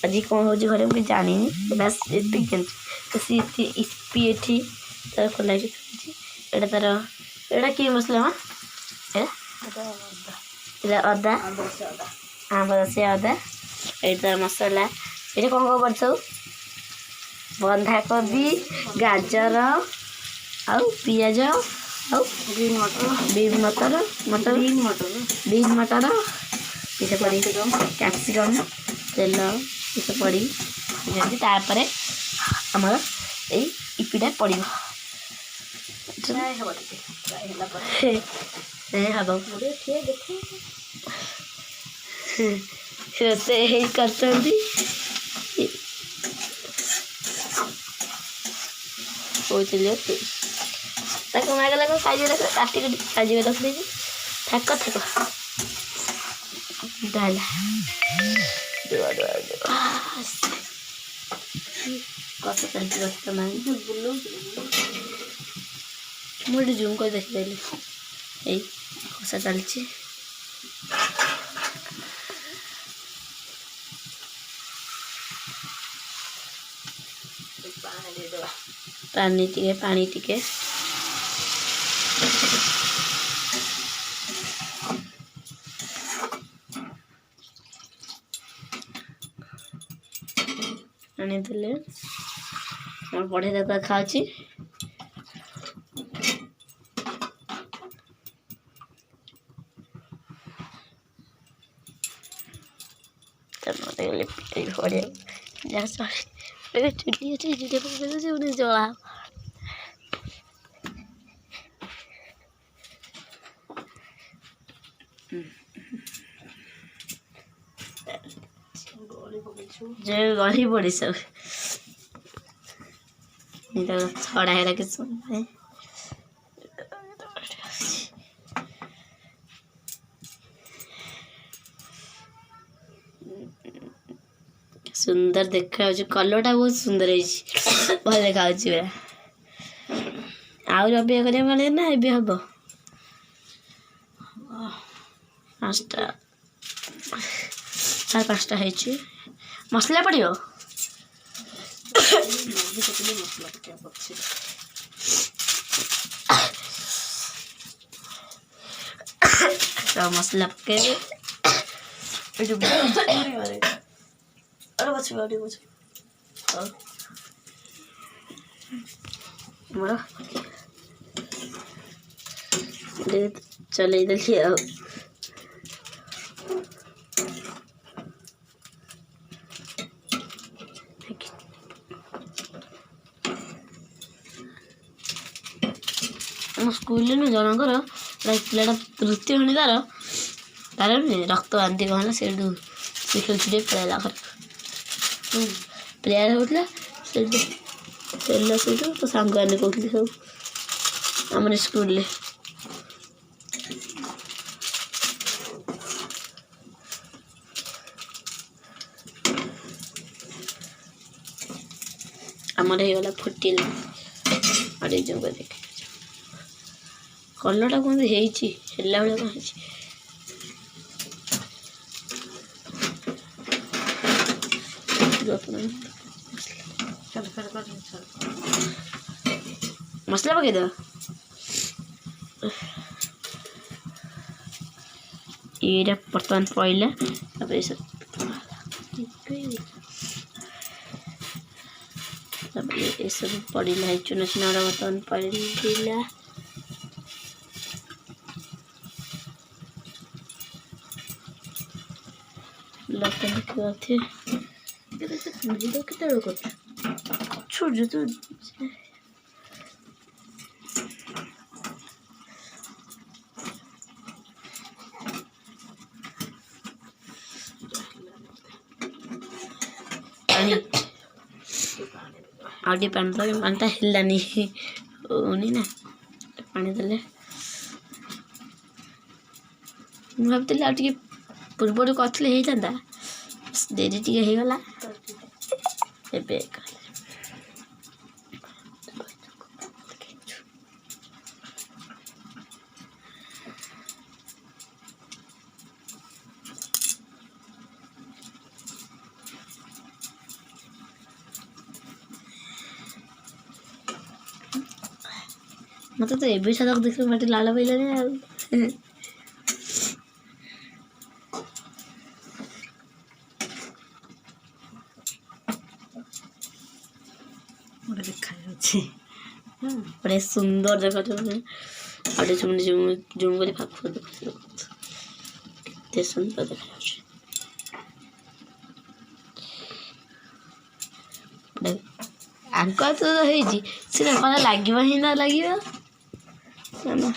आज कौन हो घरे मुझे जानी बस इपी एटी तार खोला एटा तार एटा कि मसला हाँ अदा आम रसिया अदा ये तार मसला ये कौन कौन पड़ सब बंधाकोबी गाजर आउ पियाज आउ बीन मटर मटर बीन मटर ये पड़ी कैप्सिकम तेल ये पड़ी तापर आमर इपिटा पड़ रोसे कर मागला साइज काटिक साइज रखी थाक थाक कस चलती मुझे जूम कर देखिदेली यही कषा चलती पानी टिके आनी देले और बढ़िया दादा खाची बढ़िया चुली अच्छी जला जो गली पड़ी सब छड़ा है कि सुंदर देखा कलरटा बहुत सुंदर है भल देखा आउ अपेक्षा करिया वाले ना ए हम 5टा 4-5टा है मसला पड़ो तो मसला पके चल देखिए स्कूल जनकर पिलाटा मृत्यु होने तार तार रक्त बांति कहला से खेल पड़ेगा घर प्लेयर होता से तो सांग आने कहते सब आम स्कूल आमर होगा फुटिल और जो देख कलरटा कौन है भाई कौन मसला पकई दे ये बर्तमान पड़ला ये सब पड़ला चुना चुना बर्तमान पड़ला लता थे छोड़ तो आगे पानी हिलानी होनी ना पानी देले भावती आगे पूर्वर कथले होता डेरी टी होगला मत तो एबे सादा देख मटे लाल पइलानी आ मोटे देखा जाच्छे बड़े सुंदर देखा जाच्छे आडे जूम करे फाक देखो कितने सुंदर देखा जाच्छे आंका तो हेजी सिना कोन लागिबो ही ना लागिबो ना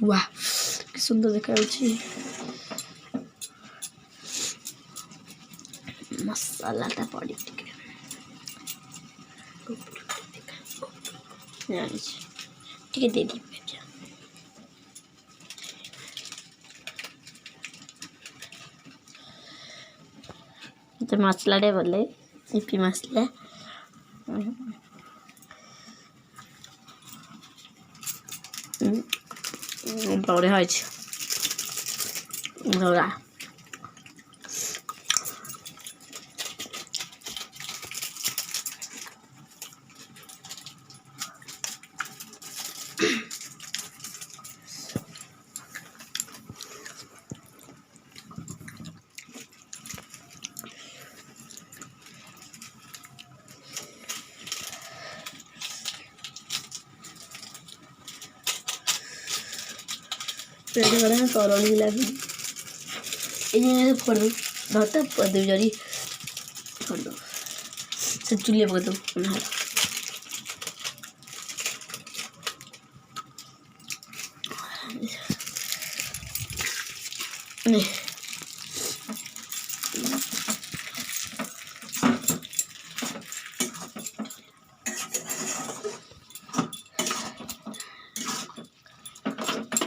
वाह कि सुंदर देखा जाच्छे मसाला ता पड़ी टिके जानी टिके दे दी तो मसला डे बोले इपी मसला बड़े है बड़ा रेडी करें सरल लगे ये फोड़ दो धरता पदे जरी फोड़ दो से चुलिए पकड़ दो नहीं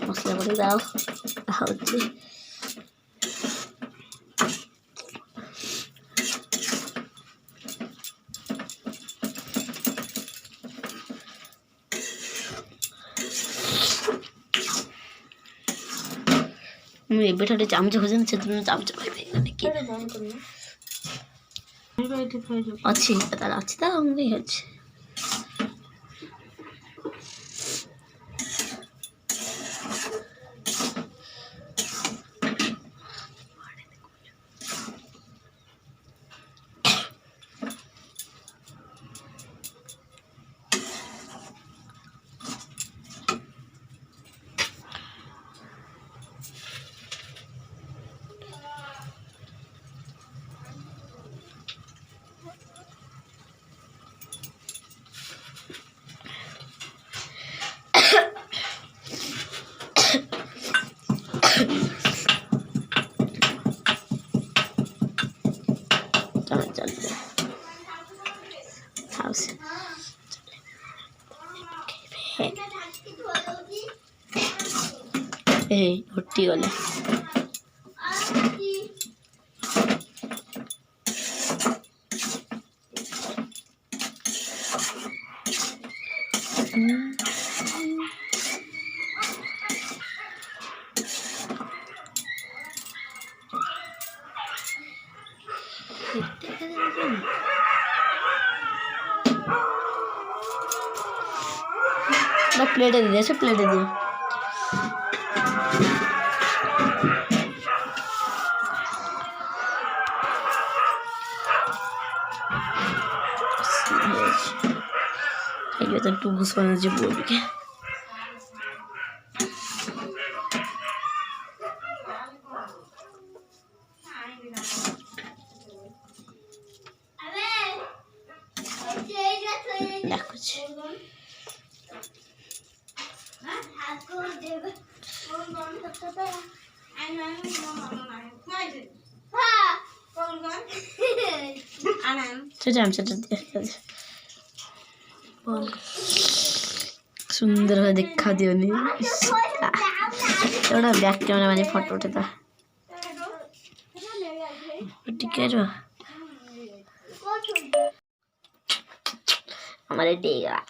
मसला पड़े दाओ हल्दी मुझे बेटा टे चामच हो जाने क्षेत्र में चामच भाई भाई करने की अच्छी पता अच्छी था हम भी अच्छी चल हाउस ए उठी गले प्लेट दे दे प्लेट दे ये तो तू घुसवाना जी बोल के सुंदर देखा दियो नी थोड़ा बैक कैमरा में फोटो उठेता टिके रो हमारे डेगा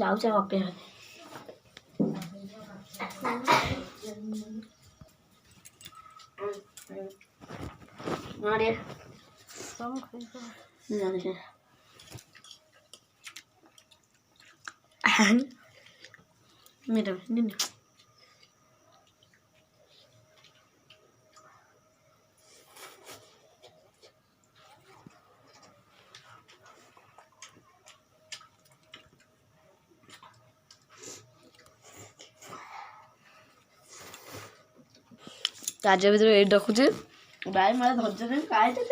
ଯାଉଛି ଆଉ ଅପେକ୍ଷା କଣ ଖାଇବ? Mira, niño. କାର୍ଯ୍ୟ ଭିତରେ ଏଇଠି ରଖୁଛି ଭାଇ ମୋତେ ଧୈର୍ଯ୍ୟ ନାହିଁ କାହିଁକି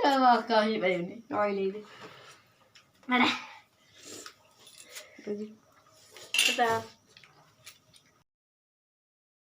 କହିପାରିବିନି କହିଲେ ମାନେ